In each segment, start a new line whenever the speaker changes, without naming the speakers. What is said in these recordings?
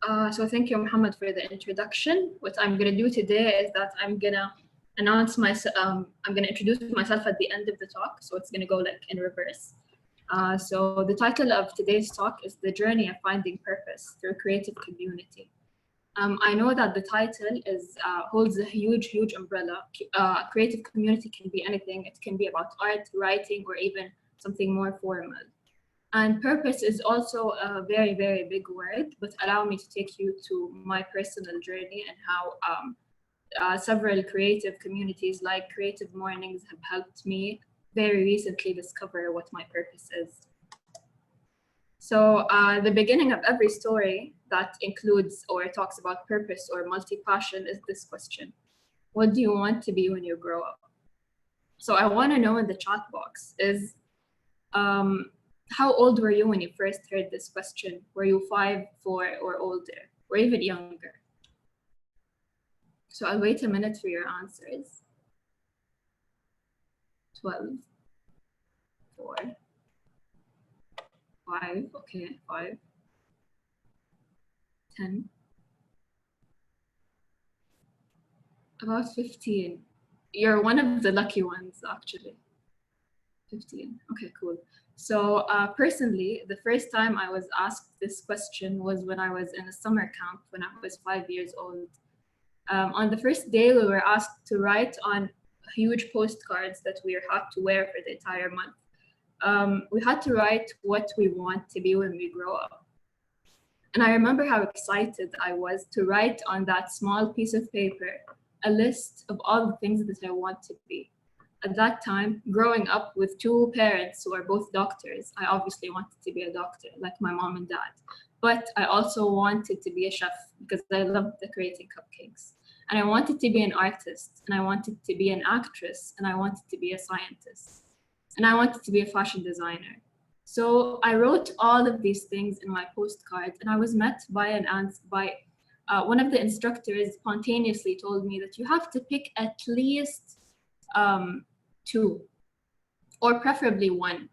So thank you, Muhammad, for the introduction. What I'm going to do today is that I'm going to announce myself. I'm going to introduce myself at the end of the talk. So it's going to go like in reverse. So the title of today's talk is The Journey of Finding Purpose Through Creative Community. I know that the title holds a huge umbrella. Creative community can be anything. It can be about art, writing, or even something more formal. And purpose is also a very big word, but allow me to take you to my personal journey and how several creative communities like Creative Mornings have helped me very recently discover what my purpose is. So the beginning of every story that includes or talks about purpose or multi-passion is this question: what do you want to be when you grow up? So I want to know in the chat box is, how old were you when you first heard this question? Were you 5, 4, or older, or even younger? So I'll wait a minute for your answers. 12, 4, 5, okay, 5, 10, about 15. You're one of the lucky ones, actually. 15, okay, cool. So personally, the first time I was asked this question was when I was in a summer camp when I was 5 years old. On the first day, we were asked to write on huge postcards that we had to wear for the entire month. We had to write what we want to be when we grow up. And I remember how excited I was to write on that small piece of paper a list of all the things that I want to be. At that time, growing up with 2 parents who are both doctors, I obviously wanted to be a doctor, like my mom and dad. But I also wanted to be a chef because I loved decorating cupcakes. And I wanted to be an artist, and I wanted to be an actress, and I wanted to be a scientist, and I wanted to be a fashion designer. So I wrote all of these things in my postcards, and I was met by one of the instructors spontaneously told me that you have to pick at least 2, or preferably 1.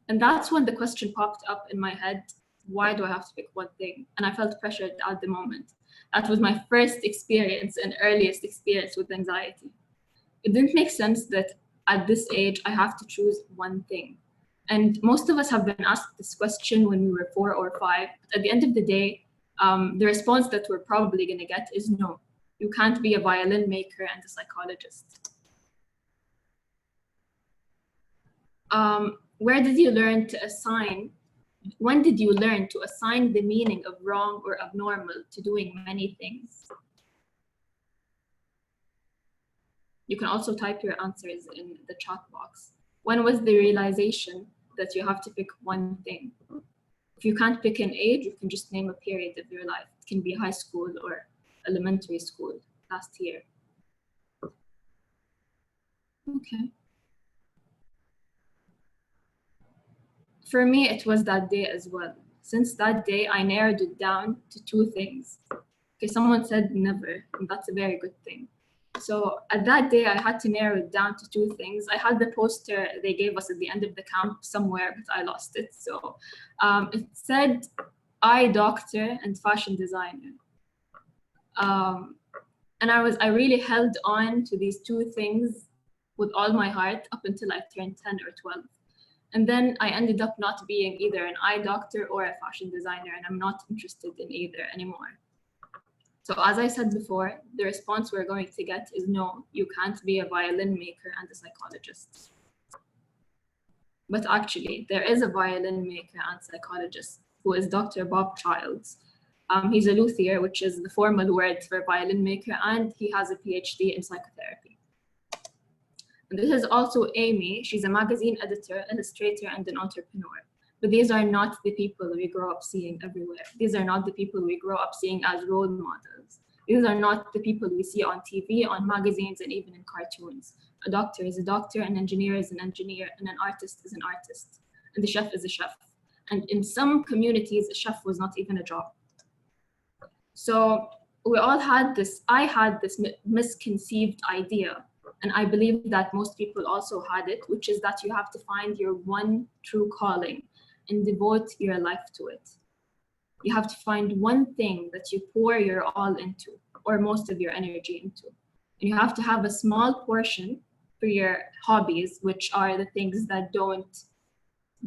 And that's when the question popped up in my head: why do I have to pick one thing? And I felt pressured at the moment. That was my first experience and earliest experience with anxiety. It didn't make sense that at this age I have to choose one thing. And most of us have been asked this question when we were 4 or 5. But at the end of the day, the response that we're probably going to get is no. You can't be a violin maker and a psychologist. When did you learn to assign the meaning of wrong or abnormal to doing many things? You can also type your answers in the chat box. When was the realization that you have to pick one thing? If you can't pick an age, you can just name a period of your life. It can be high school or elementary school, last year. Okay. For me, it was that day as well. Since that day, I narrowed it down to 2 things. Okay, someone said never, and that's a very good thing. So at that day, I had to narrow it down to 2 things. I had the poster they gave us at the end of the camp somewhere, but I lost it. So it said eye doctor and fashion designer. And I really held on to these 2 things with all my heart up until I turned 10 or 12. And then I ended up not being either an eye doctor or a fashion designer, and I'm not interested in either anymore. So as I said before, the response we're going to get is no, you can't be a violin maker and a psychologist. But actually, there is a violin maker and psychologist who is Dr. Bob Childs. He's a luthier, which is the formal word for violin maker, and he has a PhD in psychotherapy. And this is also Amy. She's a magazine editor, illustrator, and an entrepreneur. But these are not the people we grow up seeing everywhere. These are not the people we grow up seeing as role models. These are not the people we see on TV, on magazines, and even in cartoons. A doctor is a doctor, an engineer is an engineer, and an artist is an artist. And the chef is a chef. And in some communities, a chef was not even a job. So we all had this, I had this misconceived idea, and I believe that most people also had it, which is that you have to find your one true calling and devote your life to it. You have to find one thing that you pour your all into, or most of your energy into. And you have to have a small portion for your hobbies, which are the things that don't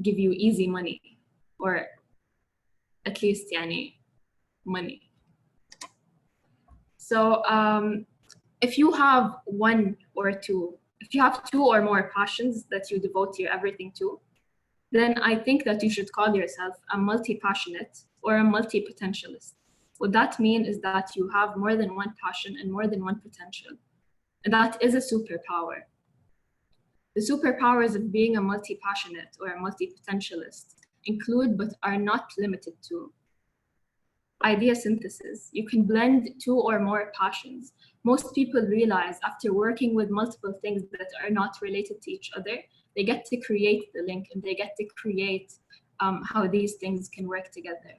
give you easy money, or at least money. So if you have if you have two or more passions that you devote your everything to, then I think that you should call yourself a multi-passionate or a multi-potentialist. What that means is that you have more than one passion and more than one potential. And that is a superpower. The superpowers of being a multi-passionate or a multi-potentialist include, but are not limited to, idea synthesis. You can blend two or more passions. Most people realize after working with multiple things that are not related to each other, they get to create the link and they get to create how these things can work together.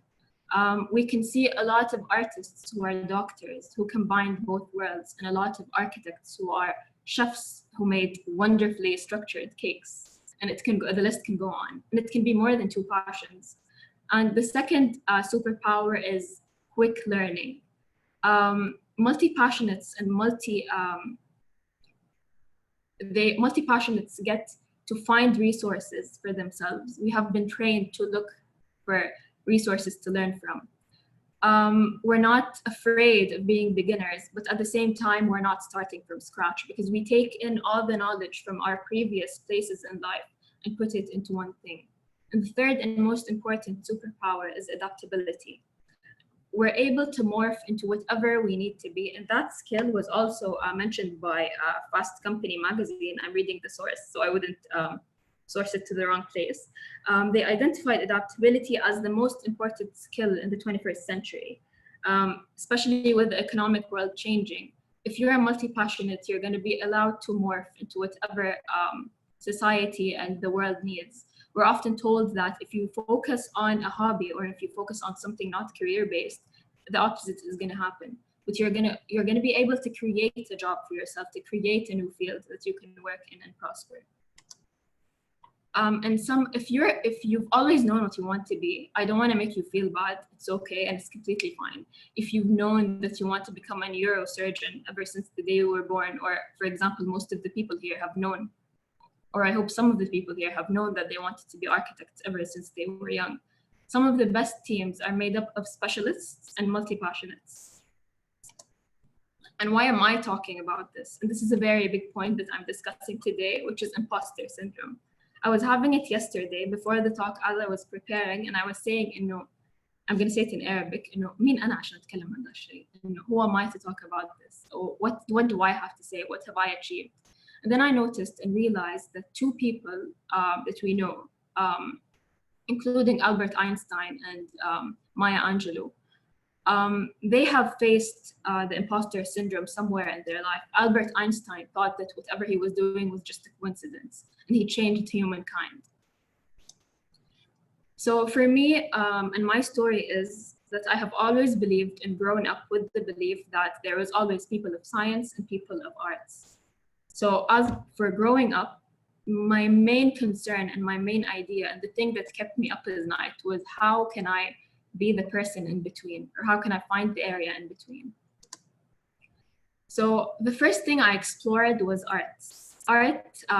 We can see a lot of artists who are doctors who combine both worlds, and a lot of architects who are chefs who made wonderfully structured cakes. And it can go, the list can go on, and it can be more than two passions. And the second superpower is quick learning. Multi-passionates and multi-passionates get to find resources for themselves. We have been trained to look for resources to learn from. We're not afraid of being beginners, but at the same time, we're not starting from scratch, because we take in all the knowledge from our previous places in life and put it into one thing. And the third and most important superpower is adaptability. We're able to morph into whatever we need to be. And that skill was also mentioned by Fast Company magazine. I'm reading the source, so I wouldn't source it to the wrong place. They identified adaptability as the most important skill in the 21st century, especially with the economic world changing. If you're a multi-passionate, you're going to be allowed to morph into whatever society and the world needs. We're often told that if you focus on a hobby or if you focus on something not career-based, the opposite is going to happen. But you're going to be able to create a job for yourself, to create a new field that you can work in and prosper. If you've always known what you want to be, I don't want to make you feel bad. It's okay, and it's completely fine. If you've known that you want to become a neurosurgeon ever since the day you were born, or for example, most of the people here have known, or I hope some of the people here have known that they wanted to be architects ever since they were young. Some of the best teams are made up of specialists and multi-passionates. And why am I talking about this? And this is a very big point that I'm discussing today, which is imposter syndrome. I was having it yesterday before the talk as I was preparing, and I was saying, I'm going to say it in Arabic, مين أنا عشان أتكلم عن هالشيء? Who am I to talk about this? Or what do I have to say? What have I achieved? And then I noticed and realized that two people that we know, including Albert Einstein and Maya Angelou, they have faced the imposter syndrome somewhere in their life. Albert Einstein thought that whatever he was doing was just a coincidence, and he changed humankind. So for me, and my story is that I have always believed and grown up with the belief that there was always people of science and people of arts. So as for growing up, my main concern and my main idea and the thing that kept me up at night was how can I be the person in between, or how can I find the area in between? So the first thing I explored was art.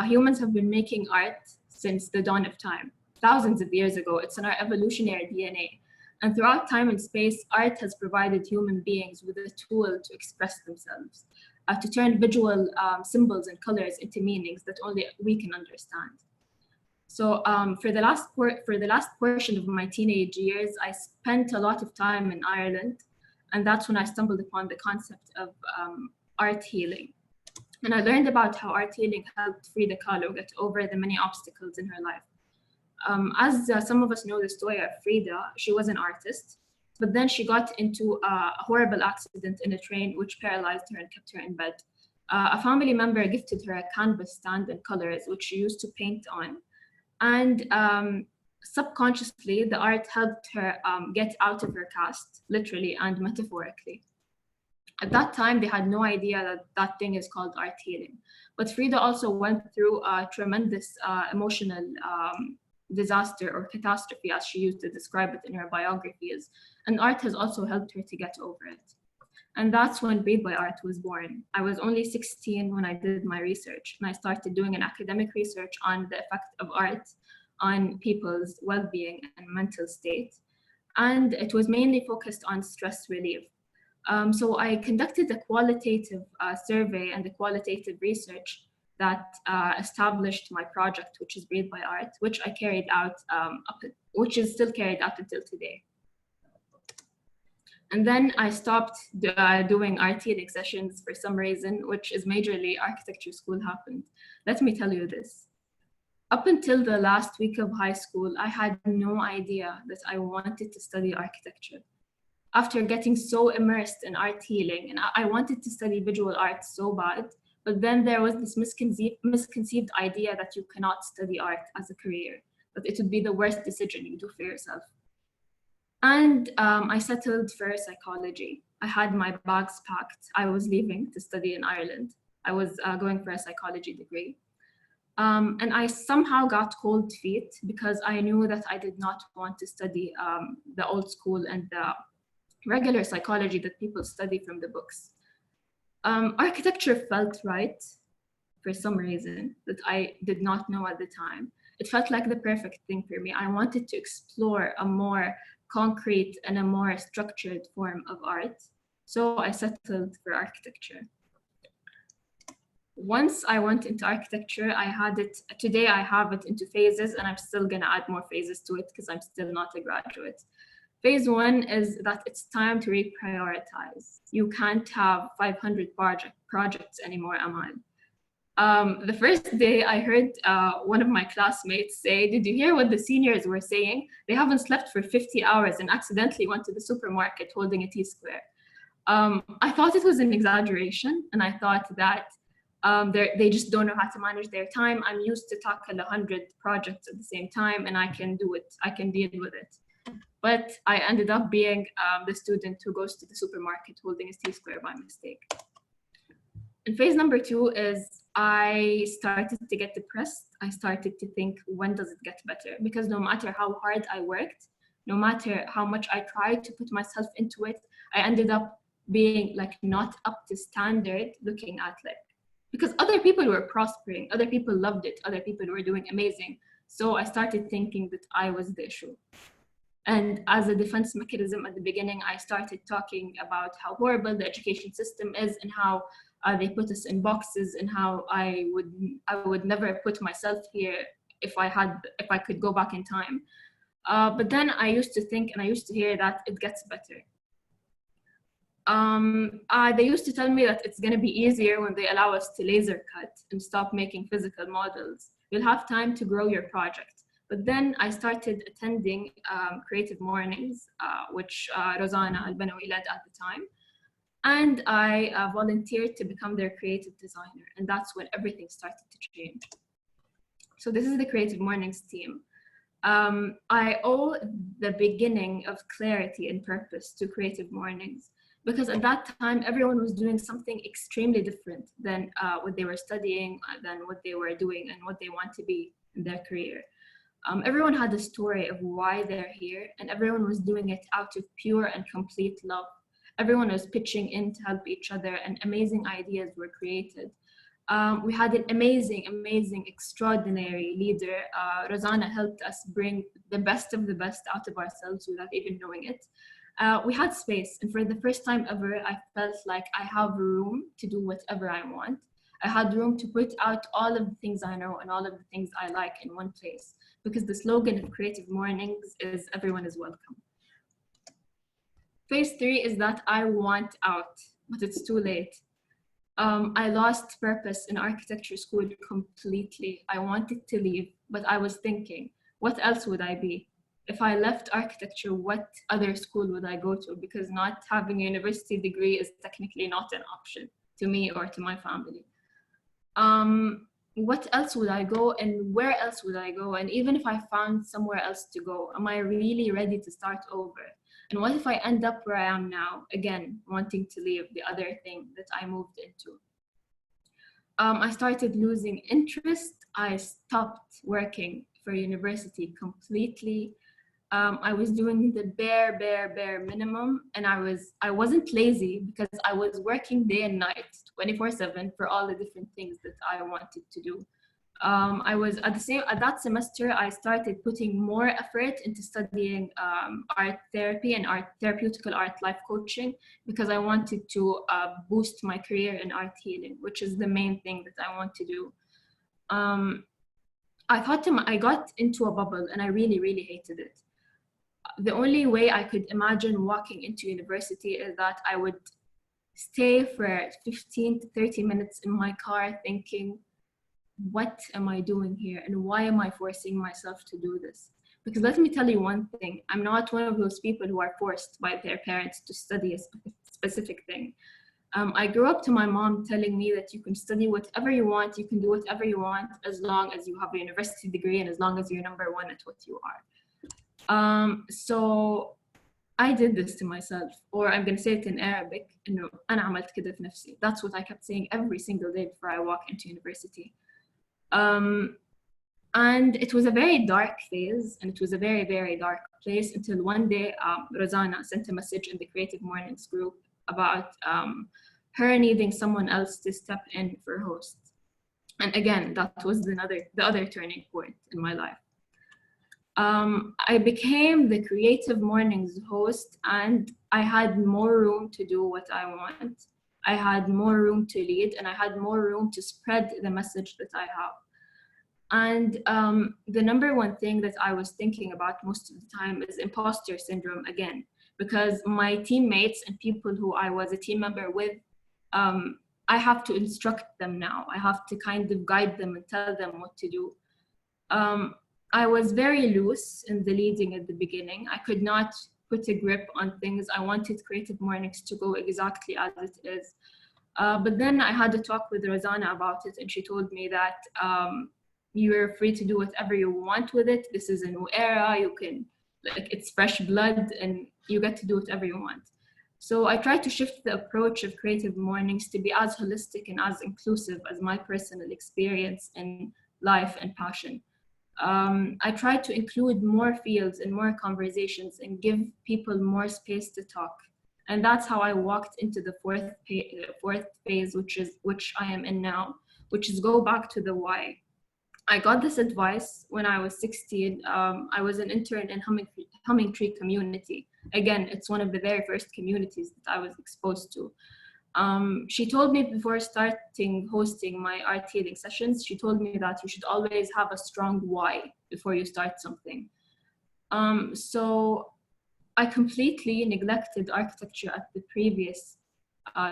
Humans have been making art since the dawn of time. Thousands of years ago, it's in our evolutionary DNA. And throughout time and space, art has provided human beings with a tool to express themselves, to turn visual symbols and colors into meanings that only we can understand. So for the last portion of my teenage years, I spent a lot of time in Ireland, and that's when I stumbled upon the concept of art healing. And I learned about how art healing helped Frida Kahlo get over the many obstacles in her life. As some of us know the story of Frida, she was an artist, but then she got into a horrible accident in a train which paralyzed her and kept her in bed. A family member gifted her a canvas stand and colors, which she used to paint on. And subconsciously, the art helped her get out of her cast, literally and metaphorically. At that time, they had no idea that that thing is called art healing. But Frida also went through a tremendous emotional disaster or catastrophe, as she used to describe it in her biographies. And art has also helped her to get over it. And that's when Breathe by Art was born. I was only 16 when I did my research, and I started doing an academic research on the effect of art on people's well-being and mental state. And it was mainly focused on stress relief. So I conducted a qualitative survey and a qualitative research that established my project, which is Breathe by Art, which I carried out, which is still carried out until today. And then I stopped doing artistic sessions for some reason, which is majorly architecture school happened. Let me tell you this. Up until the last week of high school, I had no idea that I wanted to study architecture. After getting so immersed in art healing, and I wanted to study visual art so bad, but then there was this misconceived idea that you cannot study art as a career, that it would be the worst decision you do for yourself. And I settled for psychology. I had my bags packed. I was leaving to study in Ireland. I was going for a psychology degree. And I somehow got cold feet because I knew that I did not want to study the old school and the regular psychology that people study from the books. Architecture felt right for some reason that I did not know at the time. It felt like the perfect thing for me. I wanted to explore a more concrete and a more structured form of art. So I settled for architecture. Once I went into architecture, I had it, today I have it into phases, and I'm still gonna add more phases to it because I'm still not a graduate. Phase one is that it's time to reprioritize. You can't have 500 projects anymore, Amal. The first day I heard one of my classmates say, "Did you hear what the seniors were saying? They haven't slept for 50 hours and accidentally went to the supermarket holding a T-square." I thought it was an exaggeration, and I thought that they just don't know how to manage their time. I'm used to tackle 100 projects at the same time, and I can do it. I can deal with it. But I ended up being the student who goes to the supermarket holding his T-square by mistake. And phase number two is I started to get depressed. I started to think, when does it get better? Because no matter how hard I worked, no matter how much I tried to put myself into it, I ended up being like not up to standard, looking at like, because other people were prospering, other people loved it, other people were doing amazing. So I started thinking that I was the issue. And as a defense mechanism at the beginning, I started talking about how horrible the education system is and how they put us in boxes, and how I would never put myself here if I could go back in time. But then I used to think, and I used to hear that it gets better. They used to tell me that it's going to be easier when they allow us to laser cut and stop making physical models. You'll have time to grow your project. But then I started attending Creative Mornings, which Rosanna Al-Banawi led at the time. And I volunteered to become their creative designer. And that's when everything started to change. So this is the Creative Mornings team. I owe the beginning of clarity and purpose to Creative Mornings, because at that time, everyone was doing something extremely different than what they were studying, than what they were doing and what they want to be in their career. Everyone had a story of why they're here, and everyone was doing it out of pure and complete love. Everyone was pitching in to help each other, and amazing ideas were created. We had an amazing, extraordinary leader. Rosanna helped us bring the best of the best out of ourselves without even knowing it. We had space, and for the first time ever, I felt like I have room to do whatever I want. I had room to put out all of the things I know and all of the things I like in one place, because the slogan of Creative Mornings is everyone is welcome. Phase three is that I want out, but it's too late. I lost purpose in architecture school completely. I wanted to leave, but I was thinking, what else would I be? If I left architecture, what other school would I go to? Because not having a university degree is technically not an option to me or to my family. What else would I go, and where else would I go? And even if I found somewhere else to go, am I really ready to start over? And what if I end up where I am now, again, wanting to leave the other thing that I moved into? I started losing interest. I stopped working for university completely. I was doing the bare minimum, and I wasn't lazy because I was working day and night, 24/7 for all the different things that I wanted to do. I was at that semester, I started putting more effort into studying art therapy and therapeutical art life coaching, because I wanted to boost my career in art healing, which is the main thing that I want to do. I got into a bubble, and I really hated it. The only way I could imagine walking into university is that I would stay for 15 to 30 minutes in my car thinking, what am I doing here? And why am I forcing myself to do this? Because let me tell you one thing, I'm not one of those people who are forced by their parents to study a specific thing. I grew up to my mom telling me that you can study whatever you want, you can do whatever you want, as long as you have a university degree and as long as you're number one at what you are. So I did this to myself, or I'm going to say it in Arabic, إنه أنا عملت كده في نفسي. That's what I kept saying every single day before I walk into university. And it was a very dark phase, and it was a very dark place until one day Rosanna sent a message in the Creative Mornings group about her needing someone else to step in for host. And again, that was the other turning point in my life. I became the Creative Mornings host, and I had more room to do what I want. I had more room to lead, and I had more room to spread the message that I have. And the number one thing that I was thinking about most of the time is imposter syndrome again, because my teammates and people who I was a team member with, I have to instruct them now. I have to kind of guide them and tell them what to do. I was very loose in the leading at the beginning. I could not put a grip on things. I wanted Creative Mornings to go exactly as it is. But then I had a talk with Rosanna about it, and she told me that you're free to do whatever you want with it. This is a new era. You can, like, it's fresh blood, and you get to do whatever you want. So I tried to shift the approach of Creative Mornings to be as holistic and as inclusive as my personal experience in life and passion. I tried to include more fields and more conversations and give people more space to talk. And that's how I walked into the fourth phase, which I am in now, which is go back to the why. I got this advice when I was 16. I was an intern in Humming Tree community. Again, it's one of the very first communities that I was exposed to. She told me before starting hosting my art healing sessions, she told me that you should always have a strong why before you start something. So I completely neglected architecture at the previous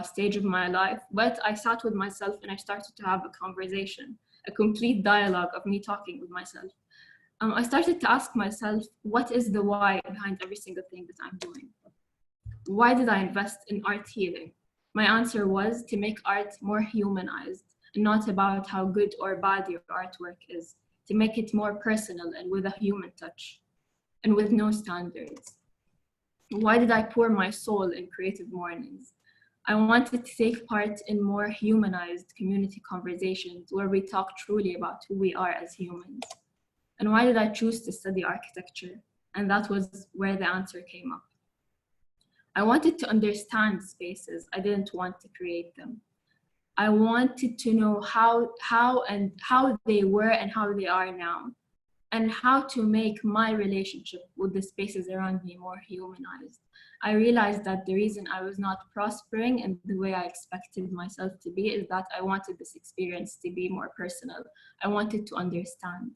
stage of my life, but I sat with myself and I started to have a conversation, a complete dialogue of me talking with myself. I started to ask myself, what is the why behind every single thing that I'm doing? Why did I invest in art healing? My answer was to make art more humanized, and not about how good or bad your artwork is, to make it more personal and with a human touch, and with no standards. Why did I pour my soul in Creative Mornings? I wanted to take part in more humanized community conversations where we talk truly about who we are as humans. And why did I choose to study architecture? And that was where the answer came up. I wanted to understand spaces. I didn't want to create them. I wanted to know how they were and how they are now, and how to make my relationship with the spaces around me more humanized. I realized that the reason I was not prospering in the way I expected myself to be is that I wanted this experience to be more personal. I wanted to understand.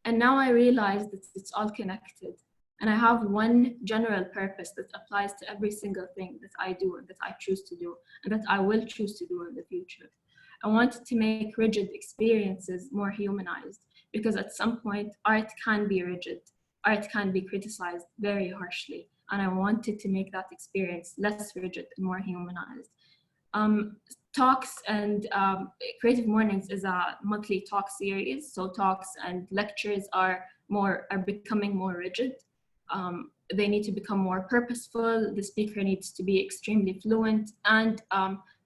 And now I realize that it's all connected. And I have one general purpose that applies to every single thing that I do and that I choose to do and that I will choose to do in the future. I wanted to make rigid experiences more humanized, because at some point, art can be rigid. Art can be criticized very harshly. And I wanted to make that experience less rigid and more humanized. Talks and Creative Mornings is a monthly talk series. So talks and lectures are becoming more rigid. They need to become more purposeful. The speaker needs to be extremely fluent, and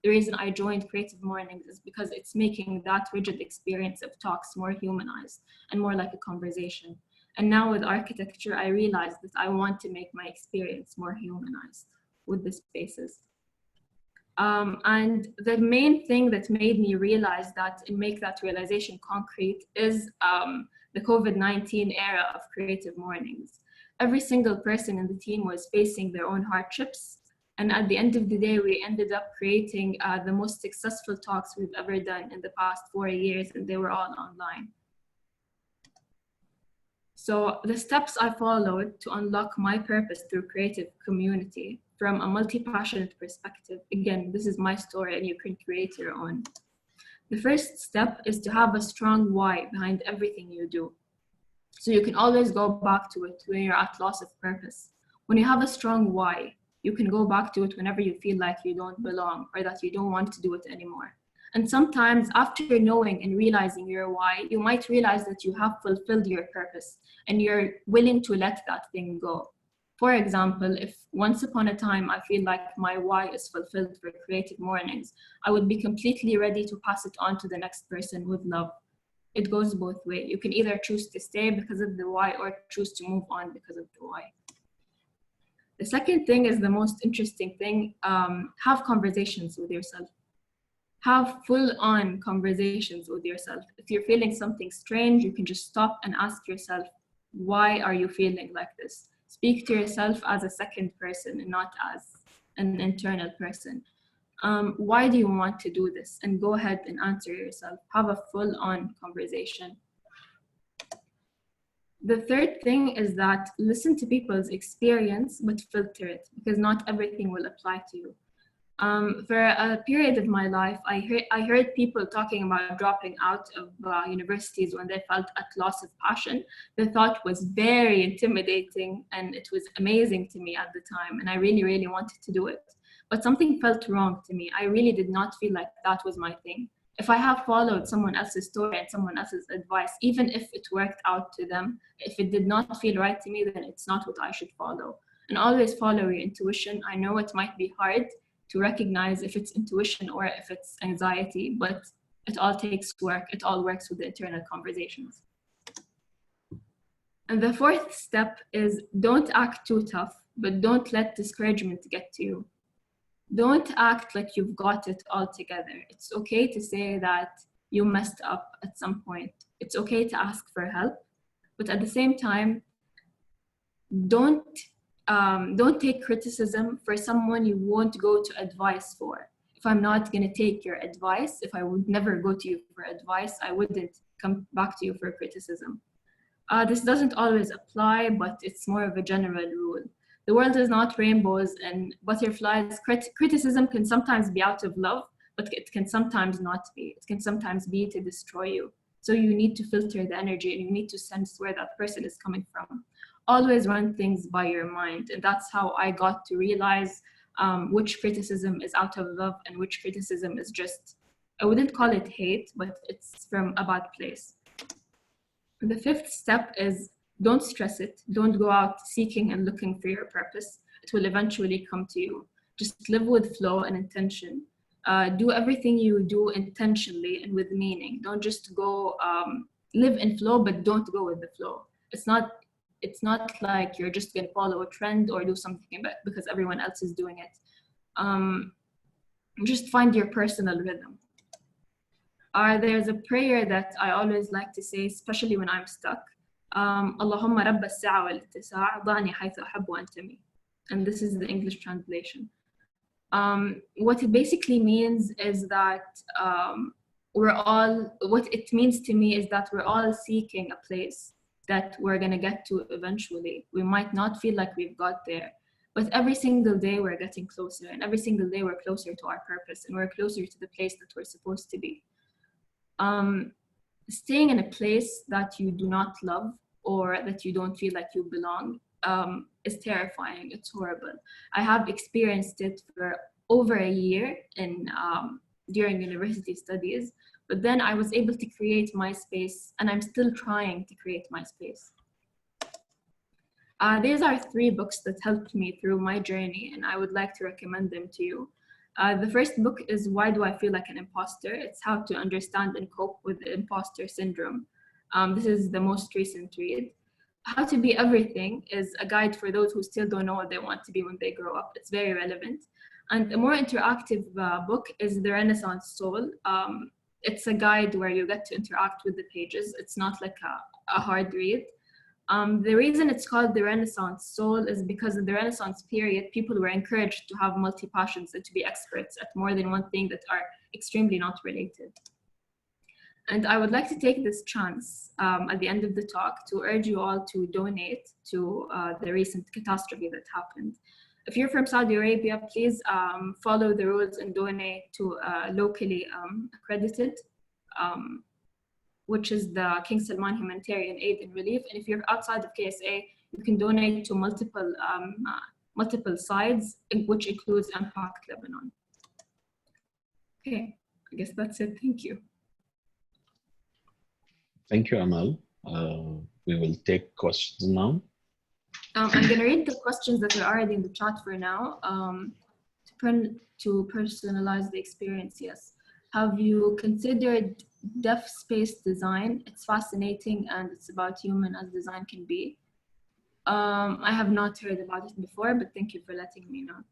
the reason I joined Creative Mornings is because it's making that rigid experience of talks more humanized and more like a conversation. And now with architecture, I realized that I want to make my experience more humanized with the spaces. And the main thing that made me realize that and make that realization concrete is the COVID-19 era of Creative Mornings. Every single person in the team was facing their own hardships. And at the end of the day, we ended up creating the most successful talks we've ever done in the past 4 years, and they were all online. So the steps I followed to unlock my purpose through creative community from a multi-passionate perspective. Again, this is my story and you can create your own. The first step is to have a strong why behind everything you do. So you can always go back to it when you're at loss of purpose. When you have a strong why, you can go back to it whenever you feel like you don't belong or that you don't want to do it anymore. And sometimes after knowing and realizing your why, you might realize that you have fulfilled your purpose and you're willing to let that thing go. For example, if once upon a time I feel like my why is fulfilled for Creative Mornings, I would be completely ready to pass it on to the next person with love. It goes both ways. You can either choose to stay because of the why or choose to move on because of the why. The second thing is the most interesting thing. Have conversations with yourself. Have full-on conversations with yourself. If you're feeling something strange, you can just stop and ask yourself, why are you feeling like this? Speak to yourself as a second person and not as an internal person. Why do you want to do this? And go ahead and answer yourself. Have a full-on conversation. The third thing is that listen to people's experience, but filter it, because not everything will apply to you. For a period of my life, I heard people talking about dropping out of universities when they felt at loss of passion. The thought was very intimidating and it was amazing to me at the time. And I really, really wanted to do it. But something felt wrong to me. I really did not feel like that was my thing. If I have followed someone else's story and someone else's advice, even if it worked out to them, if it did not feel right to me, then it's not what I should follow. And always follow your intuition. I know it might be hard to recognize if it's intuition or if it's anxiety, but it all takes work. It all works with the internal conversations. And the fourth step is don't act too tough, but don't let discouragement get to you. Don't act like you've got it all together. It's okay to say that you messed up at some point. It's okay to ask for help, but at the same time, don't take criticism for someone you won't go to advice for. If I'm not going to take your advice, if I would never go to you for advice, I wouldn't come back to you for criticism. This doesn't always apply, but it's more of a general rule. The world is not rainbows and butterflies. Criticism can sometimes be out of love, but it can sometimes not be. It can sometimes be to destroy you. So you need to filter the energy and you need to sense where that person is coming from. Always run things by your mind. And that's how I got to realize which criticism is out of love and which criticism is just, I wouldn't call it hate, but it's from a bad place. The fifth step is don't stress it. Don't go out seeking and looking for your purpose. It will eventually come to you. Just live with flow and intention. Do everything you do intentionally and with meaning. Don't just go live in flow, but don't go with the flow. It's not like you're just going to follow a trend or do something because everyone else is doing it. Just find your personal rhythm. There's a prayer that I always like to say, especially when I'm stuck. Allahumma rabb as-sa'a wal-ittisa' da'ni haythu uhibbu antami. And this is the English translation. What it basically means is that what it means to me is that we're all seeking a place that we're going to get to eventually. We might not feel like we've got there, but every single day we're getting closer, and every single day we're closer to our purpose and we're closer to the place that we're supposed to be. Staying in a place that you do not love or that you don't feel like you belong is terrifying. It's horrible. I have experienced it for over a year during university studies, but then I was able to create my space, and I'm still trying to create my space. These are 3 books that helped me through my journey, and I would like to recommend them to you. The first book is Why Do I Feel Like an Imposter? It's how to understand and cope with the imposter syndrome. This is the most recent read. How to Be Everything is a guide for those who still don't know what they want to be when they grow up. It's very relevant. And a more interactive book is The Renaissance Soul. It's a guide where you get to interact with the pages. It's not like a hard read. The reason it's called the Renaissance Soul is because in the Renaissance period, people were encouraged to have multi-passions and to be experts at more than one thing that are extremely not related. And I would like to take this chance at the end of the talk to urge you all to donate to the recent catastrophe that happened. If you're from Saudi Arabia, please follow the rules and donate to locally accredited, which is the King Salman Humanitarian Aid and Relief. And if you're outside of KSA, you can donate to multiple sides, which includes Impact Lebanon. Okay, I guess that's it. Thank you.
Thank you, Amal. We will take questions now.
I'm going to read the questions that are already in the chat for now. To personalize the experience, yes. Have you considered deaf space design? It's fascinating and it's about human as design can be. I have not heard about it before, but thank you for letting me know.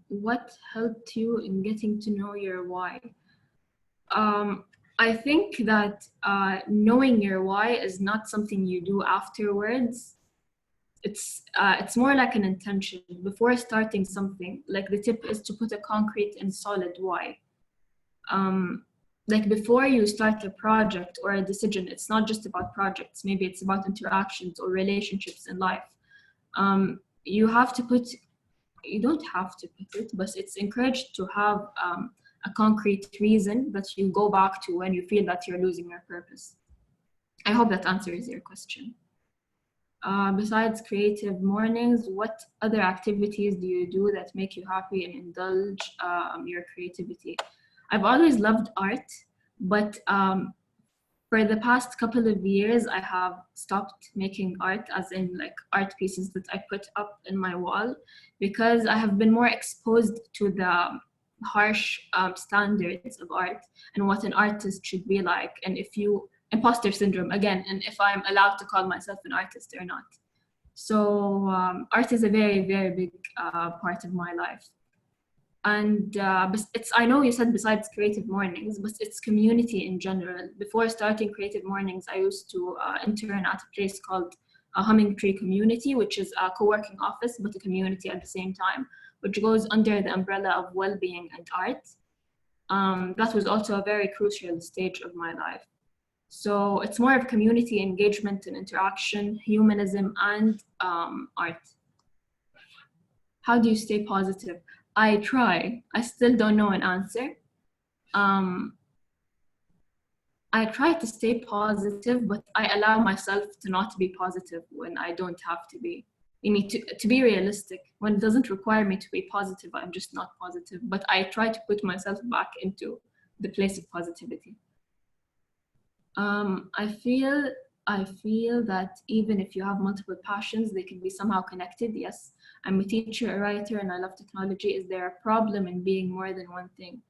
What helped you in getting to know your why? I think that knowing your why is not something you do afterwards. It's more like an intention before starting something. Like the tip is to put a concrete and solid why. Like before you start a project or a decision, it's not just about projects. Maybe it's about interactions or relationships in life. You don't have to put it, but it's encouraged to have a concrete reason that you go back to when you feel that you're losing your purpose. I hope that answers your question. Besides Creative Mornings, what other activities do you do that make you happy and indulge your creativity? I've always loved art, but for the past couple of years, I have stopped making art, as in like art pieces that I put up in my wall, because I have been more exposed to the harsh standards of art and what an artist should be like. And Imposter Syndrome again, and if I'm allowed to call myself an artist or not. So art is a very, very big part of my life. And I know you said besides Creative Mornings, but it's community in general. Before starting Creative Mornings, I used to intern at a place called Humming Tree Community, which is a co-working office, but a community at the same time, which goes under the umbrella of well-being and art. That was also a very crucial stage of my life. So it's more of community engagement and interaction, humanism, and art. How do you stay positive? I try. I still don't know an answer. I try to stay positive, but I allow myself to not be positive when I don't have to be. You need to be realistic. When it doesn't require me to be positive, I'm just not positive. But I try to put myself back into the place of positivity. I feel that even if you have multiple passions, they can be somehow connected. Yes, I'm a teacher, a writer, and I love technology. Is there a problem in being more than one thing?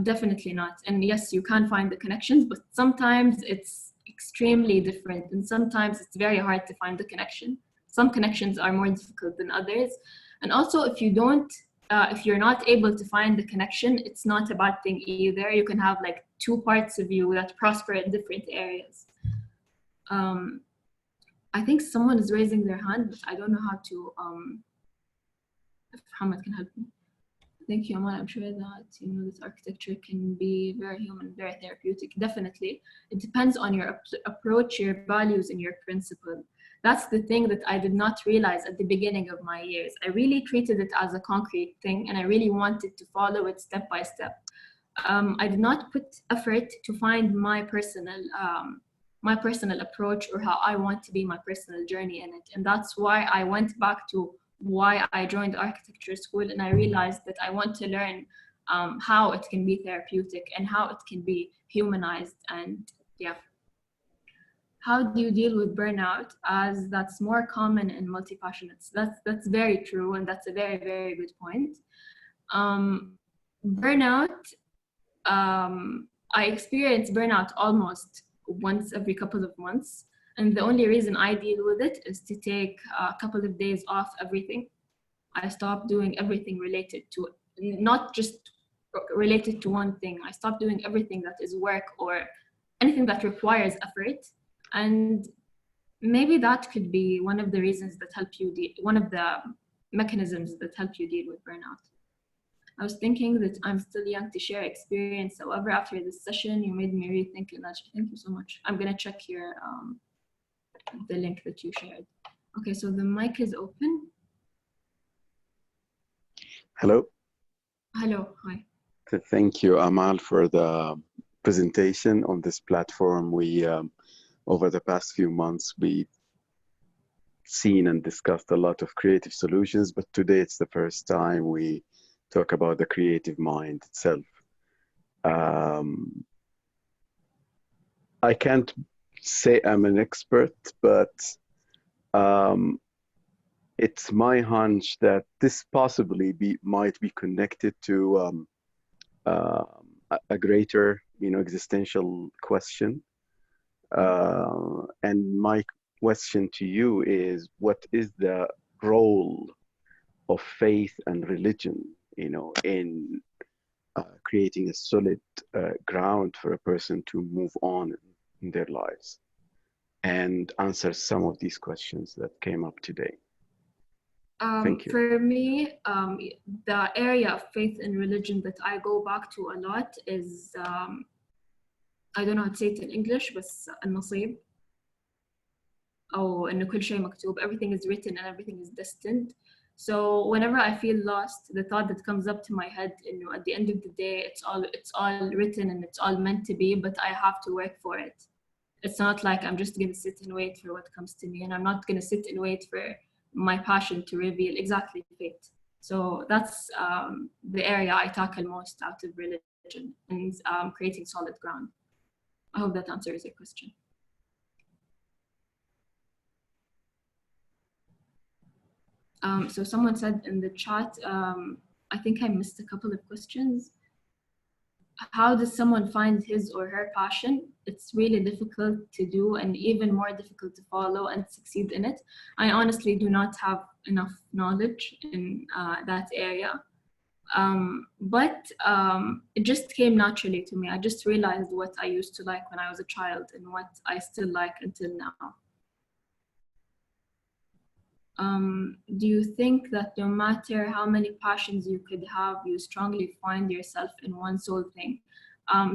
Definitely not. And yes, you can find the connections, but sometimes it's extremely different. And sometimes it's very hard to find the connection. Some connections are more difficult than others. And also if you're not able to find the connection, it's not a bad thing either. You can have like two parts of you that prosper in different areas. I think someone is raising their hand, but I don't know how to, if Muhammad can help me. Thank you, Amal. I'm sure that, this architecture can be very human, very therapeutic. Definitely. It depends on your approach, your values, and your principle. That's the thing that I did not realize at the beginning of my years. I really treated it as a concrete thing, and I really wanted to follow it step by step. I did not put effort to find my personal approach, or how I want to be my personal journey in it. And that's why I went back to why I joined architecture school, and I realized that I want to learn how it can be therapeutic and how it can be humanized. And yeah. How do you deal with burnout, as that's more common in multi-passionates? That's very true, and that's a very, very good point. Burnout, I experience burnout almost once every couple of months, and the only reason I deal with it is to take a couple of days off everything. I stop doing everything related to, not just related to one thing. I stop doing everything that is work or anything that requires effort. And maybe that could be one of the reasons that help you one of the mechanisms that help you deal with burnout. I was thinking that I'm still young to share experience. However, after this session, you made me rethink it. Thank you so much. I'm gonna check your the link that you shared. Okay, so the mic is open.
Hello.
Hello, hi.
Thank you, Amal, for the presentation on this platform. We, over the past few months, we've seen and discussed a lot of creative solutions, but today it's the first time we talk about the creative mind itself. I can't say I'm an expert, but it's my hunch that this possibly might be connected to a greater, existential question. And my question to you is, what is the role of faith and religion, in creating a solid ground for a person to move on in their lives, and answer some of these questions that came up today? Thank you.
For me, the area of faith and religion that I go back to a lot is, I don't know how to say it in English, بس النصيب. أو إنه كل شيء مكتوب. Everything is written and everything is destined. So whenever I feel lost, the thought that comes up to my head, at the end of the day, it's all written and it's all meant to be, but I have to work for it. It's not like I'm just gonna sit and wait for what comes to me, and I'm not gonna sit and wait for my passion to reveal exactly fate. So that's the area I tackle most out of religion and creating solid ground. I hope that answers your question. So someone said in the chat, I think I missed a couple of questions. How does someone find his or her passion? It's really difficult to do, and even more difficult to follow and succeed in it. I honestly do not have enough knowledge in that area. But it just came naturally to me. I just realized what I used to like when I was a child and what I still like until now. Do you think that no matter how many passions you could have, you strongly find yourself in one sole thing?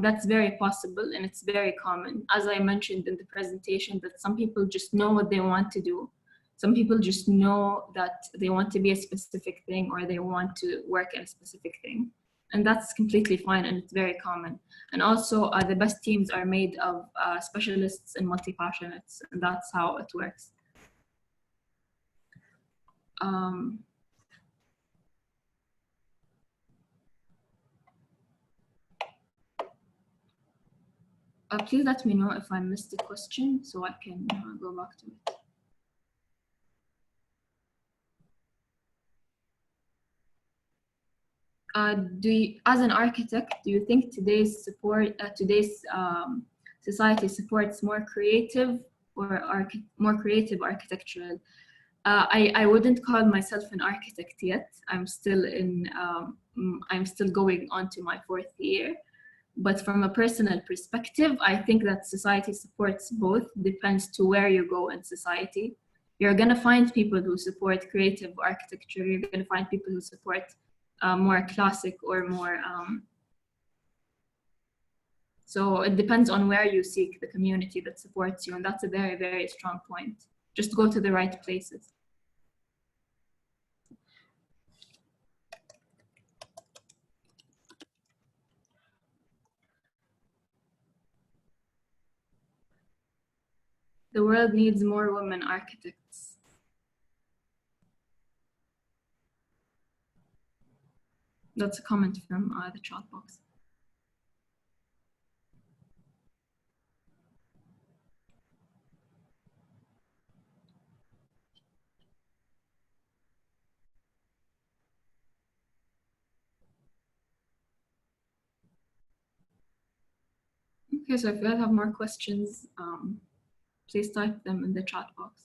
That's very possible, and it's very common. As I mentioned in the presentation, that some people just know what they want to do. Some people just know that they want to be a specific thing, or they want to work in a specific thing. And that's completely fine, and it's very common. And also, the best teams are made of specialists and multi-passionates, and that's how it works. Please let me know if I missed a question so I can go back to it. As an architect, do you think today's society supports more creative architectural? I wouldn't call myself an architect yet. I'm still going on to my 4th year. But from a personal perspective, I think that society supports both. Depends to where you go in society. You're gonna find people who support creative architecture. You're gonna find people who support more classic or more. So it depends on where you seek the community that supports you, and that's a very, very strong point. Just go to the right places. The world needs more women architects. That's a comment from the chat box. Okay, so if you guys have more questions, please type them in the chat box.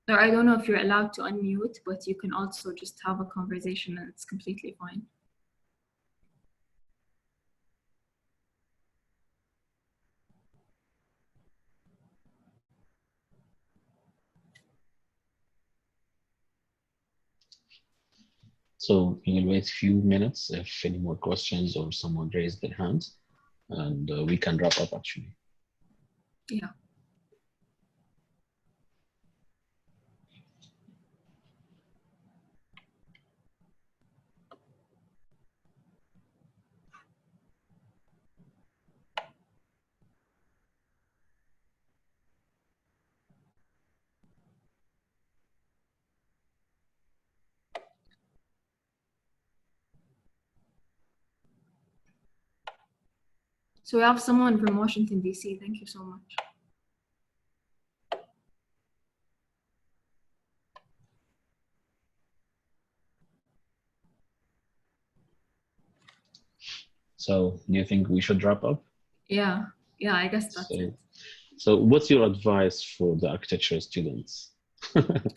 Or I don't know if you're allowed to unmute, but you can also just have a conversation and it's completely fine.
So we'll wait a few minutes if any more questions or someone raised their hands, and we can wrap up actually.
Yeah. So we have someone from Washington, D.C. Thank you so much.
So do you think we should wrap up?
Yeah, I guess that's it.
So what's your advice for the architecture students?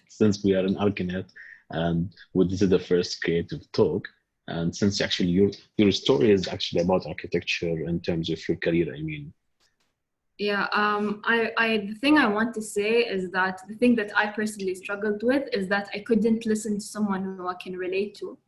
Since we are in ArchiNet and this is the first creative talk, and since actually your story is actually about architecture in terms of your career, I mean.
Yeah, the thing I want to say is that the thing that I personally struggled with is that I couldn't listen to someone who I can relate to.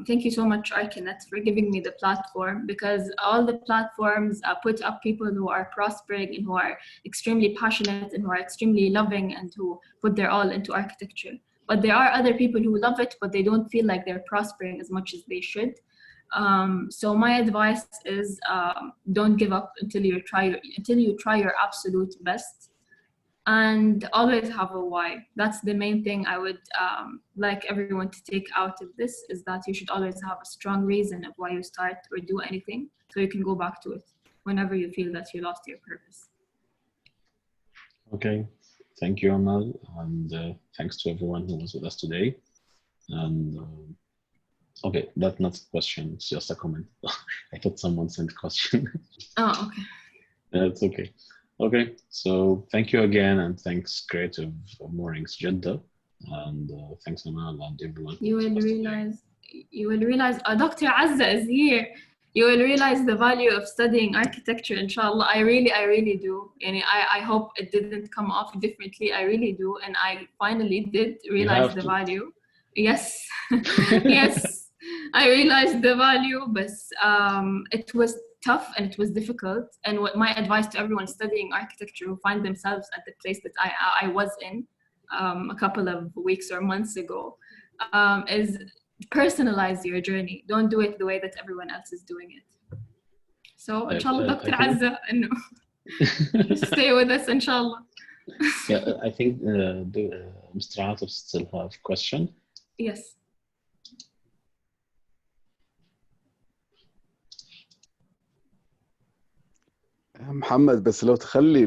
Thank you so much, ArchiNet, for giving me the platform, because all the platforms put up people who are prospering and who are extremely passionate and who are extremely loving and who put their all into architecture. But there are other people who love it, but they don't feel like they're prospering as much as they should. So my advice is don't give up until you try your absolute best. And always have a why. That's the main thing I would like everyone to take out of this, is that you should always have a strong reason of why you start or do anything, so you can go back to it whenever you feel that you lost your purpose.
Okay, thank you, Amal, and thanks to everyone who was with us today. And okay, that's not a question, it's just a comment. I thought someone sent a question.
Oh, okay.
That's okay. Okay, so thank you again, and thanks Creative Mornings Jeddah, and thanks Amal and everyone.
You will realize Dr. Azza is here. You will realize the value of studying architecture, inshallah. I really do. And I hope it didn't come off differently. I really do. And I finally did realize the value. Yes, yes, I realized the value, but it was tough and it was difficult. And what my advice to everyone studying architecture who find themselves at the place that I was in a couple of weeks or months ago is personalize your journey. Don't do it the way that everyone else is doing it. So inshallah, Dr. Azza, stay with us, inshallah.
Yeah, I think Mr. Atif still have a question.
Yes.
محمد بس لو تخلي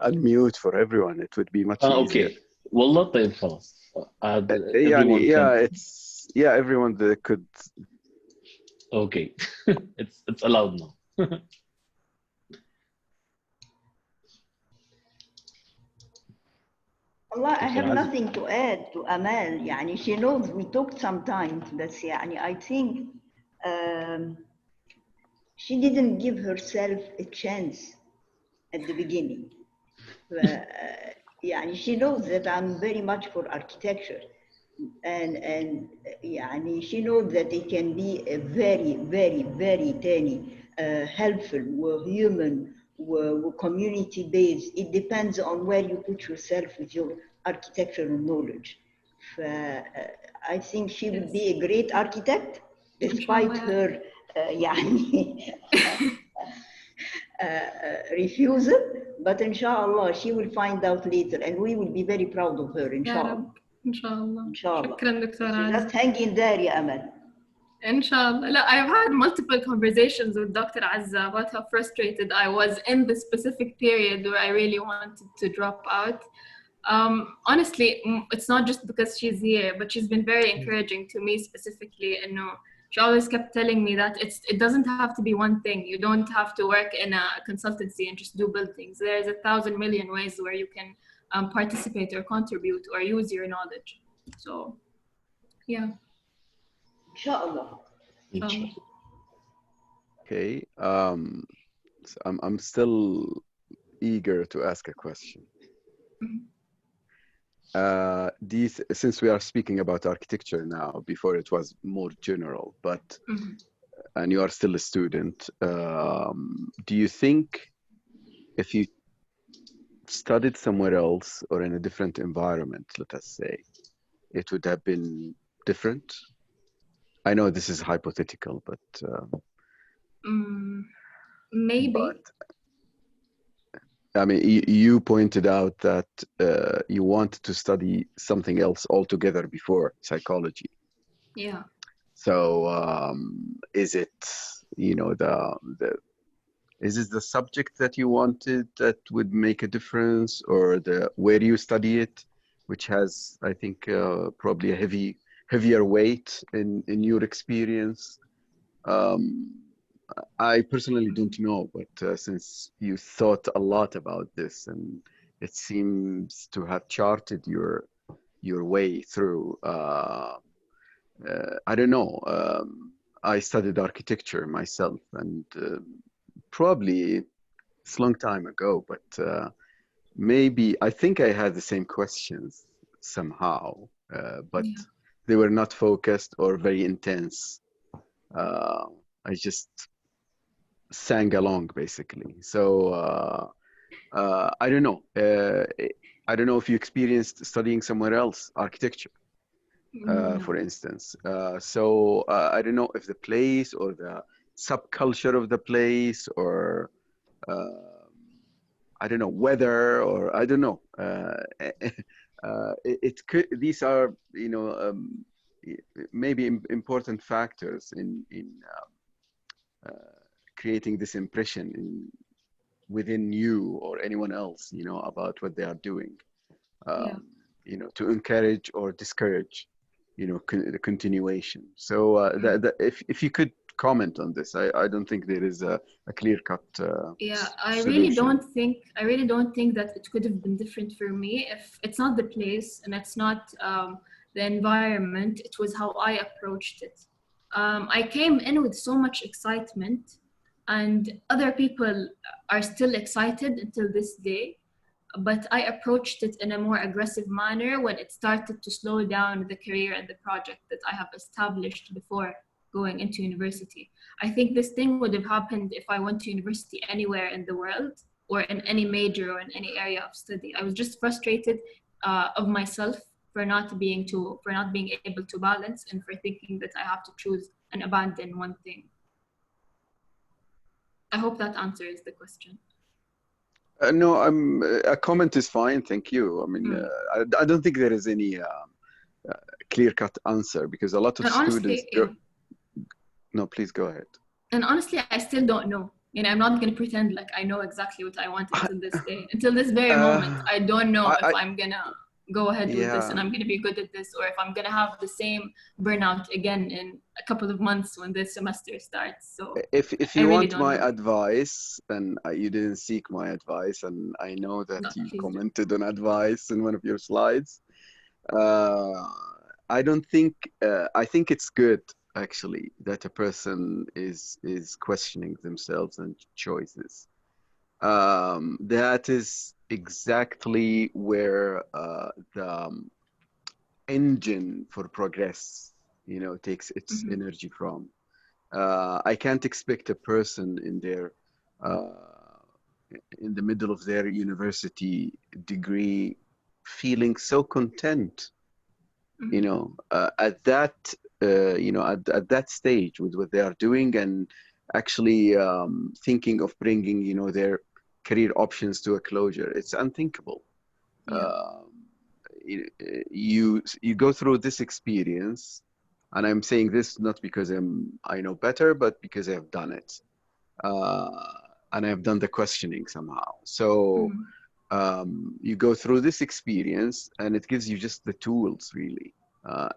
unmute for everyone, it would be much easier.
Okay. والله طيب خلاص.
يعني yeah, everyone that could.
Okay, it's allowed now.
Allah, I have nothing to add to Amal. يعني she knows we talked sometimes, but يعني I think she didn't give herself a chance at the beginning. يعني she knows that I'm very much for architecture, and يعني she knows that it can be a very tiny, helpful, human, community-based. It depends on where you put yourself with your architectural knowledge. I think she would be a great architect, despite her refusal. But inshallah, she will find out later, and we will be very proud of her, inshallah.
inshallah.
Inshallah.
شكرا دكتور عز.
Just hang in there, ya Amal.
Inshallah. Look, I've had multiple conversations with Dr. Azza about how frustrated I was in the specific period where I really wanted to drop out. Honestly, it's not just because she's here, but she's been very encouraging to me specifically. And she always kept telling me that it doesn't have to be one thing. You don't have to work in a consultancy and just do buildings. There's 1,000 million ways where you can participate or contribute or use your knowledge. So, yeah.
Inshallah.
Okay. So I'm still eager to ask a question. Since we are speaking about architecture now, before it was more general, but and you are still a student, do you think if you studied somewhere else or in a different environment, let us say, it would have been different? I know this is hypothetical, but
maybe.
But, I mean, you pointed out that you wanted to study something else altogether before psychology.
Yeah.
So is it, is it the subject that you wanted that would make a difference, or where you study it, which has, I think, probably a heavier weight in your experience? I personally don't know, but since you thought a lot about this, and it seems to have charted your way through, I don't know. I studied architecture myself, and probably it's a long time ago, but maybe I think I had the same questions somehow, but they were not focused or very intense. I just sang along basically. So I don't know. I don't know if you experienced studying somewhere else, architecture, for instance. So I don't know if the place or the subculture of the place, or I don't know, weather, or I don't know. It could. These are, maybe important factors in creating this impression within you or anyone else, about what they are doing, to encourage or discourage, the continuation. So if you could comment on this, I don't think there is a clear-cut
I really don't think that it could have been different for me. If it's not the place and it's not the environment, it was how I approached it. I came in with so much excitement, and other people are still excited until this day, but I approached it in a more aggressive manner when it started to slow down the career and the project that I have established before going into university. I think this thing would have happened if I went to university anywhere in the world, or in any major or in any area of study. I was just frustrated of myself for not being able to balance, and for thinking that I have to choose and abandon one thing. I hope that answers the question.
No, a comment is fine. Thank you. I mean, I don't think there is any clear-cut answer, because a lot of students. No, please go ahead.
And honestly, I still don't know. I'm not going to pretend like I know exactly what I want until this day. Until this very moment, I don't know if I'm going to go ahead with this and I'm going to be good at this, or if I'm going to have the same burnout again in a couple of months when this semester starts. So
if you want my advice, and you didn't seek my advice, and I know that you commented on advice in one of your slides, I think it's good, actually, that a person is questioning themselves and choices. That is exactly where the engine for progress, takes its energy from. I can't expect a person in their in the middle of their university degree, feeling so content, you know, at that, you know, at that stage with what they are doing, and actually thinking of bringing, you know, their career options to a closure. It's unthinkable. You go through this experience, and I'm saying this not because I know better, but because I have done it, and I have done the questioning somehow. So you go through this experience, and it gives you just the tools, really,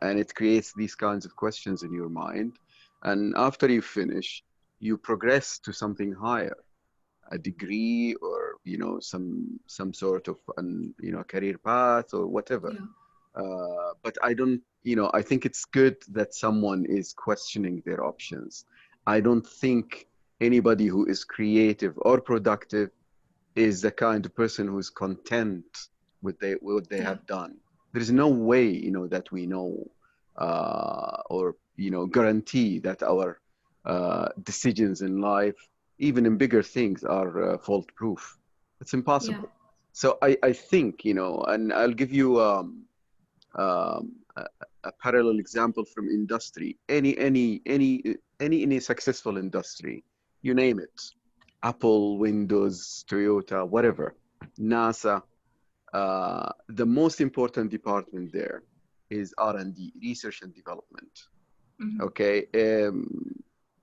and it creates these kinds of questions in your mind. And after you finish, you progress to something higher, a degree, or, you know, some sort of you know, career path or whatever. But I don't, you know, I think it's good that someone is questioning their options. I don't think anybody who is creative or productive is the kind of person who's content with what they have done. There's no way, you know, that we know or, you know, guarantee that our decisions in life, even in bigger things, are fault proof. It's impossible. So I think, you know, and I'll give you a parallel example from industry. Any successful industry, you name it, Apple, Windows, Toyota, whatever, NASA, the most important department there is R&D, research and development. Okay,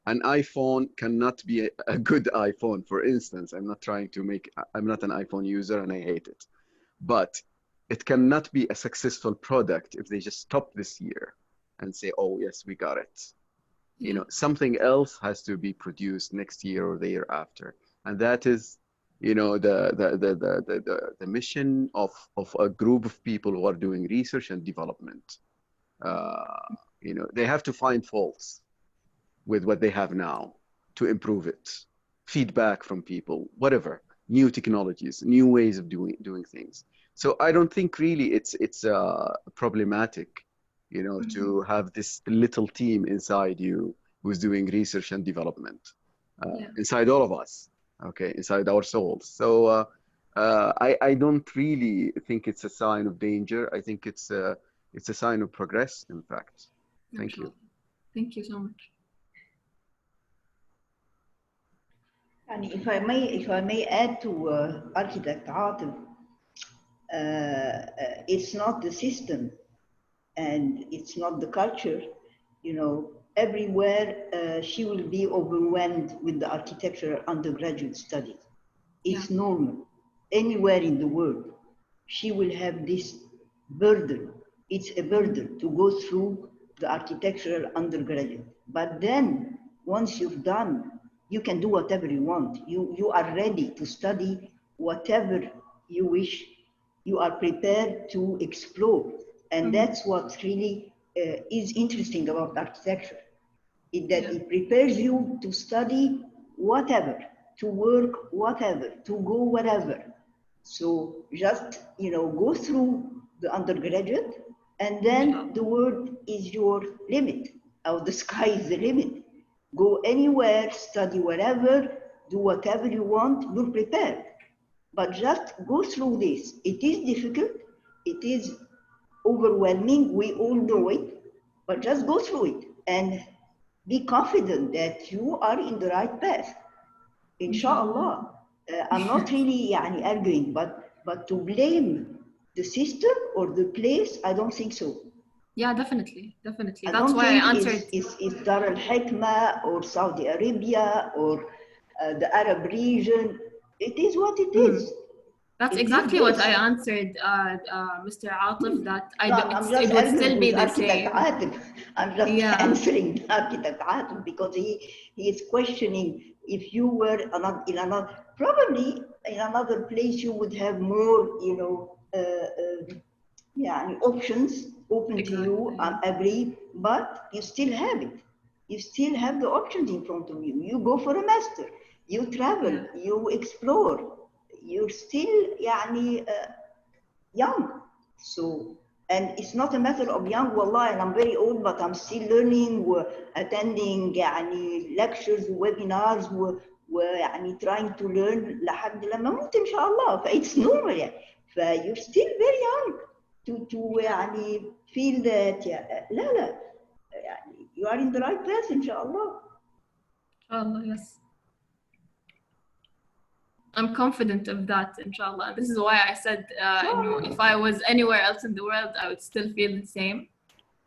an iPhone cannot be a good iPhone, for instance. I'm not an iPhone user and I hate it, but it cannot be a successful product if they just stop this year and say, oh yes, we got it. You know, something else has to be produced next year or the year after. And that is, you know, the mission of a group of people who are doing research and development. You know, they have to find faults with what they have now to improve it. Feedback from people, whatever, new technologies, new ways of doing things. So I don't think really it's problematic, you know, to have this little team inside you who's doing research and development, inside all of us, okay, inside our souls. So I don't really think it's a sign of danger. I think it's a sign of progress, in fact. Thank you.
Thank you so much.
And if I may add to architect Atif, it's not the system and it's not the culture, you know. Everywhere she will be overwhelmed with the architecture undergraduate studies. It's normal. Anywhere in the world, she will have this burden. It's a burden to go through the architectural undergraduate. But then, once you've done, you can do whatever you want. You are ready to study whatever you wish. You are prepared to explore. And that's what really is interesting about architecture. It prepares you to study whatever, to work whatever, to go wherever. So just, you know, go through the undergraduate, and then the world is your limit, or the sky is the limit. Go anywhere, study wherever, do whatever you want, you're prepared. But just go through this. It is difficult, it is overwhelming, we all know it, but just go through it and be confident that you are in the right path. Inshallah. I'm not really arguing, but to blame the system or the place, I don't think so.
Yeah, definitely. That's why I answered.
It's Dar al-Hikmah or Saudi Arabia or the Arab region. It is what it is.
That's exactly what I answered, Mr. Atif, that it would still be the same.
I'm just answering Architect Atif because he is questioning if you were probably in another place you would have more, you know, options open to you. I agree, but you still have it. You still have the options in front of you. You go for a master, you travel, you explore. You're still young. So, and it's not a matter of young, wallah, and I'm very old, but I'm still learning, attending lectures, webinars, ويعني trying to learn لحد لما موت إن شاء الله. it's normal يعني. you're still very young to يعني feel that لا يعني you are in the right path إن شاء الله.
Yes. I'm confident of that, inshallah. This is why I said, if I was anywhere else in the world, I would still feel the same,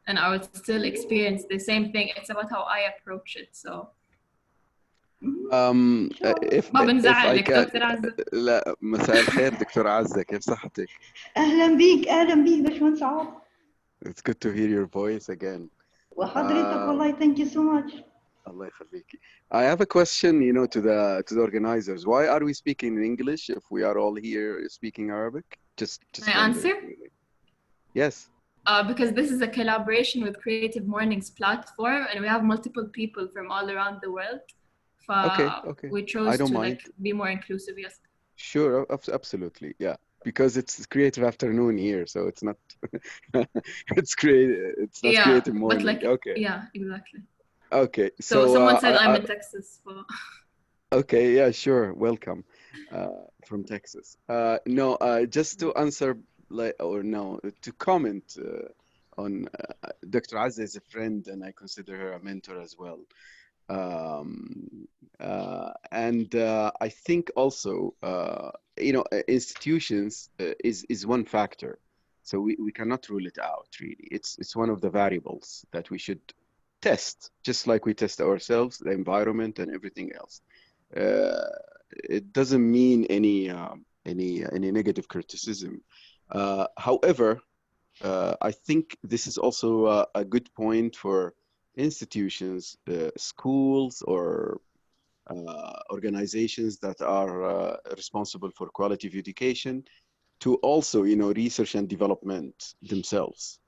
and I would still experience the same thing. It's about how I approach it. So.
if I can. لا مساء الخير دكتور عزة، كيف صحتك؟
أهلا بيك باشمهندس عوض.
It's good to hear your voice again.
وحضرتك والله thank you so much.
Allah يخليكي. I have a question, to the organizers. Why are we speaking in English if we are all here speaking Arabic? Just
my answer?
Yes.
Because this is a collaboration with Creatie Mornings platform, and we have multiple people from all around the world.
Okay.
We chose to
mind.
be more inclusive. Yes.
Sure, absolutely, yeah. Because it's creative afternoon here, so it's not. It's not creative morning.
But
okay.
Yeah, exactly.
Okay,
so someone said I'm in Texas.
Okay, yeah, sure. Welcome from Texas. No, just to answer, to comment on Dr. Azza is a friend, and I consider her a mentor as well. And I think also, institutions is one factor, so we cannot rule it out. Really, it's one of the variables that we should test, just like we test ourselves, the environment, and everything else. It doesn't mean any negative criticism. However, I think this is also a good point for institutions, schools, or organizations that are responsible for quality of education to also, research and development themselves.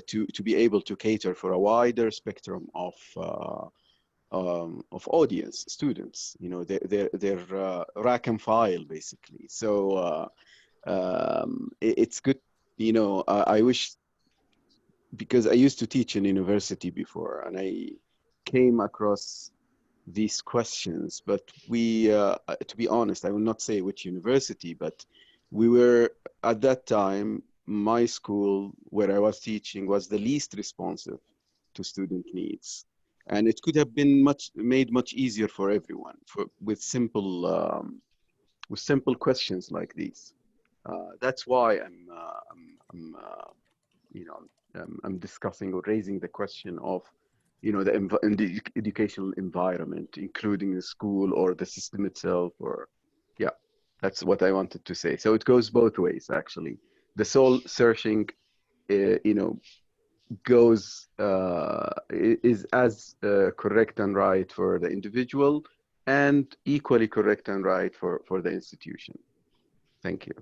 To be able to cater for a wider spectrum of audience, students, their rack and file, basically. So it's good, I wish, because I used to teach in university before, and I came across these questions, but we, to be honest, I will not say which university, but we were, at that time, my school where I was teaching was the least responsive to student needs, and it could have been made much easier for everyone with simple questions like these. That's why I'm discussing or raising the question of the educational environment, including the school or the system itself, or that's what I wanted to say. So it goes both ways, actually. The soul searching, is as correct and right for the individual, and equally correct and right for the institution. Thank you.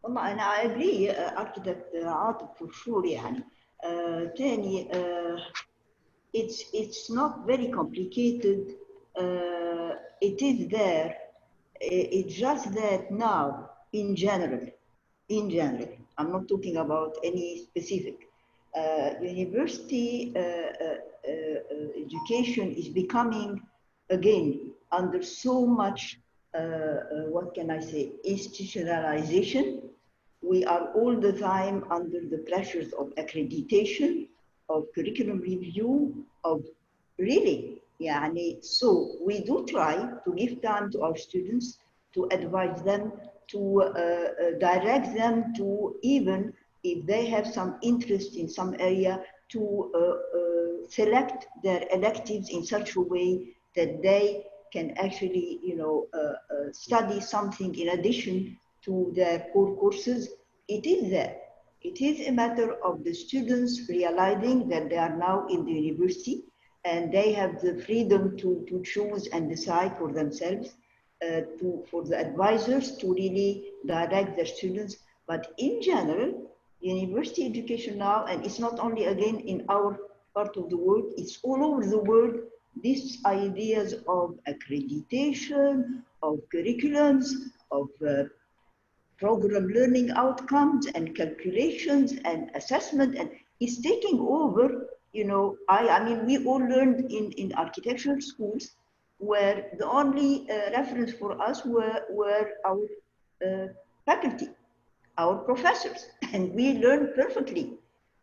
والله أنا I agree architect عاطف for sure يعني. تاني it's not very complicated. It is there. It's just that now, in general, I'm not talking about any specific. University education is becoming, again, under so much, what can I say, institutionalization. We are all the time under the pressures of accreditation, of curriculum review, of really, يعني, so we do try to give time to our students, to advise them, to direct them to, even if they have some interest in some area, to select their electives in such a way that they can actually, study something in addition to their core courses. It is there. It is a matter of the students realizing that they are now in the university and they have the freedom to choose and decide for themselves, for the advisors to really direct their students. But in general, university education now, and it's not only again in our part of the world, it's all over the world, these ideas of accreditation, of curriculums, of program learning outcomes and calculations and assessment, and is taking over you know, I mean, we all learned in architectural schools where the only reference for us were our faculty, our professors, and we learned perfectly.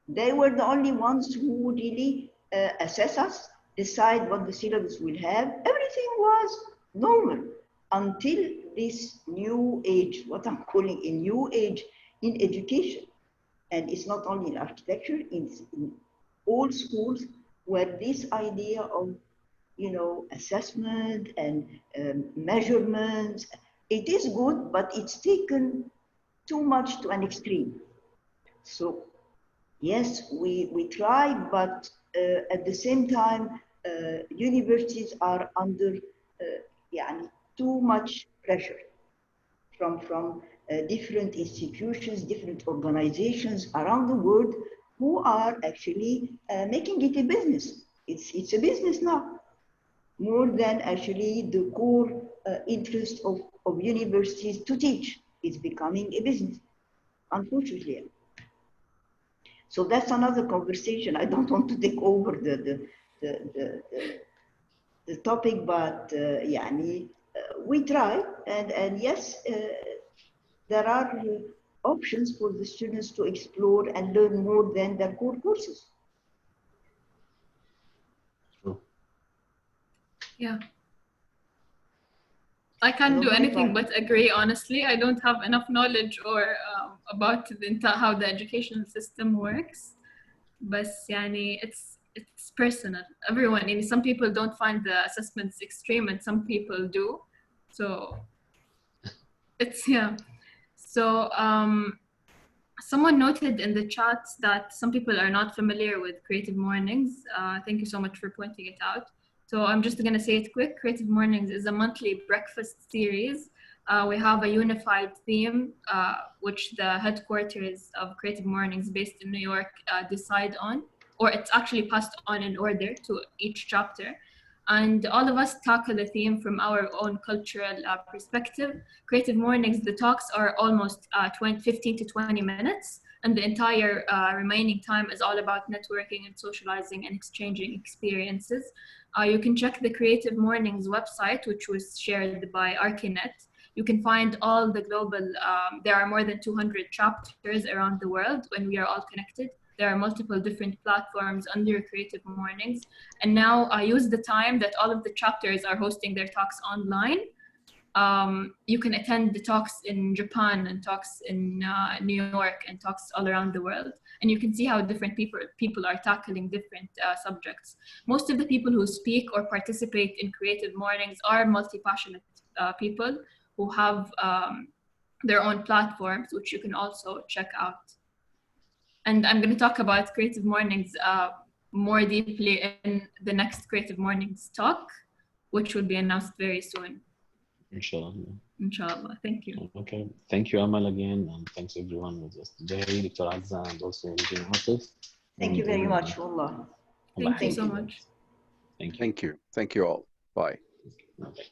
They were the only ones who really assess us, decide what the syllabus will have. Everything was normal until this new age, what I'm calling a new age in education. And it's not only in architecture, it's in all schools where this idea of, you know, assessment and measurements, it is good, but it's taken too much to an extreme. So yes, we try, but at the same time, universities are under too much pressure from different institutions, different organizations around the world who are actually making it a business. It's a business now, more than actually the core interest of universities to teach. It's becoming a business, unfortunately. So that's another conversation. I don't want to take over the topic, but we try, and yes, there are options for the students to explore and learn more than their core courses.
True.
Yeah. I can't do anything but agree, honestly. I don't have enough knowledge or about how the educational system works. But it's personal. Everyone, some people don't find the assessments extreme and some people do. So So someone noted in the chat that some people are not familiar with Creative Mornings. Thank you so much for pointing it out. So I'm just going to say it quick. Creative Mornings is a monthly breakfast series. We have a unified theme, which the headquarters of Creative Mornings based in New York decide on, or it's actually passed on in order to each chapter. And all of us tackle a theme from our own cultural perspective. Creative Mornings, the talks are almost 15 to 20 minutes, and the entire remaining time is all about networking and socializing and exchanging experiences. You can check the Creative Mornings website, which was shared by ArchiNet. You can find all the global, there are more than 200 chapters around the world, and we are all connected. There are multiple different platforms under Creative Mornings. And now I use the time that all of the chapters are hosting their talks online. You can attend the talks in Japan and talks in New York and talks all around the world. And you can see how different people are tackling different subjects. Most of the people who speak or participate in Creative Mornings are multi-passionate people who have their own platforms, which you can also check out. And I'm going to talk about Creative Mornings more deeply in the next Creative Mornings talk, which will be announced very soon.
Inshallah.
Inshallah. Thank you.
Okay. Thank you, Amal, again. And thanks everyone with us today, Dr. Azza, and also Atif.
Thank you very much, Wallah.
Thank you so much.
Thank you.
Thank you. Thank you all. Bye.
Okay.